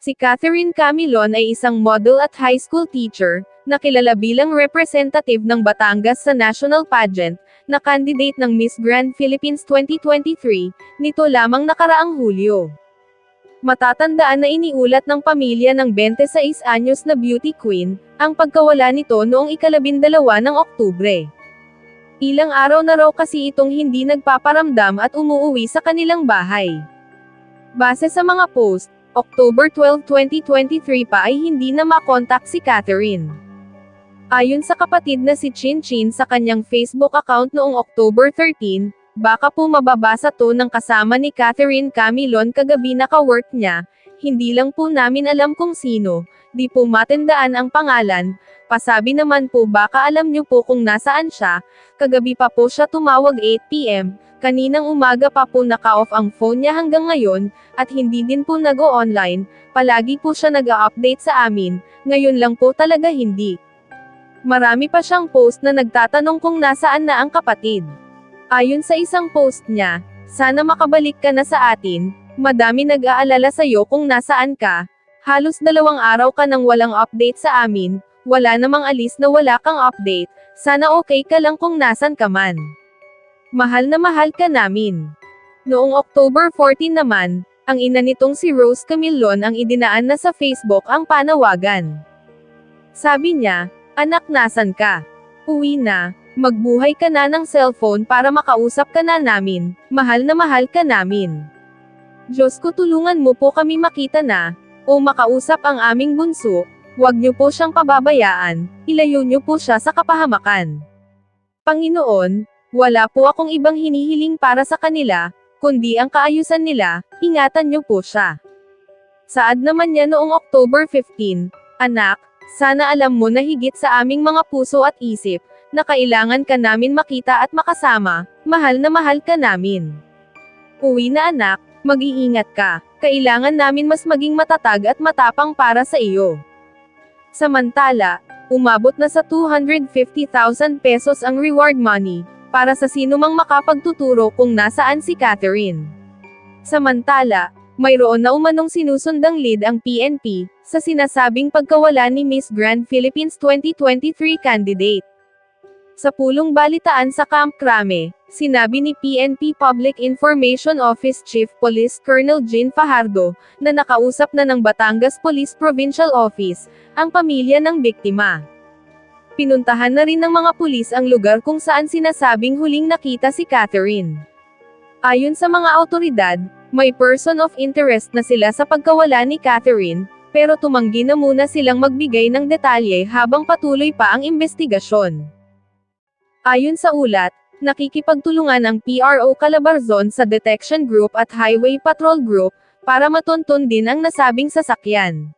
Si Catherine Camilon ay isang model at high school teacher, na kilala bilang representative ng Batangas sa national pageant, na candidate ng Miss Grand Philippines 2023, nito lamang nakaraang Hulyo. Matatandaan na iniulat ng pamilya ng 26 anyos na beauty queen, ang pagkawala nito noong ika-12 ng Oktubre. Ilang araw na raw kasi itong hindi nagpaparamdam at umuuwi sa kanilang bahay. Base sa mga post, October 12, 2023 pa ay hindi na makontak si Catherine. Ayon sa kapatid na si Chin Chin sa kanyang Facebook account noong October 13, baka po mababasa to ng kasama ni Catherine Camilon kagabi na ka-work niya, hindi lang po namin alam kung sino, di po matandaan ang pangalan, pasabi naman po baka alam niyo po kung nasaan siya, kagabi pa po siya tumawag 8 PM, kaninang umaga pa po naka-off ang phone niya hanggang ngayon, at hindi din po nag-o-online, palagi po siya nag-a-update sa amin, ngayon lang po talaga hindi. Marami pa siyang post na nagtatanong kung nasaan na ang kapatid. Ayon sa isang post niya, sana makabalik ka na sa atin, madami nag-aalala sa'yo kung nasaan ka, halos 2 araw ka nang walang update sa amin, wala namang alis na wala kang update, sana okay ka lang kung nasan ka man. Mahal na mahal ka namin. Noong October 14 naman, ang ina nitong si Rose Camilon ang idinaan na sa Facebook ang panawagan. Sabi niya, "Anak, nasan ka? Uwi na, magbuhay ka na ng cellphone para makausap ka na namin, mahal na mahal ka namin. Diyos ko, tulungan mo po kami makita na, o makausap ang aming bunso, huwag niyo po siyang pababayaan, ilayo niyo po siya sa kapahamakan. Panginoon, wala po akong ibang hinihiling para sa kanila, kundi ang kaayusan nila, ingatan niyo po siya." Saad naman niya noong October 15, "Anak, sana alam mo na higit sa aming mga puso at isip, na kailangan ka namin makita at makasama, mahal na mahal ka namin. Uwi na anak, mag-iingat ka, kailangan namin mas maging matatag at matapang para sa iyo." Samantala, umabot na sa 250,000 pesos ang reward money, para sa sinumang makapagtuturo kung nasaan si Catherine. Samantala, mayroon na umanong sinusundang lead ang PNP, sa sinasabing pagkawala ni Miss Grand Philippines 2023 candidate. Sa pulong balitaan sa Camp Crame, sinabi ni PNP Public Information Office Chief Police Colonel Jean Fajardo, na nakausap na ng Batangas Police Provincial Office, ang pamilya ng biktima. Pinuntahan na rin ng mga pulis ang lugar kung saan sinasabing huling nakita si Catherine. Ayon sa mga awtoridad, may person of interest na sila sa pagkawala ni Catherine, pero tumanggi na muna silang magbigay ng detalye habang patuloy pa ang investigasyon. Ayon sa ulat, nakikipagtulungan ang PRO Calabarzon sa Detection Group at Highway Patrol Group, para matunton din ang nasabing sasakyan.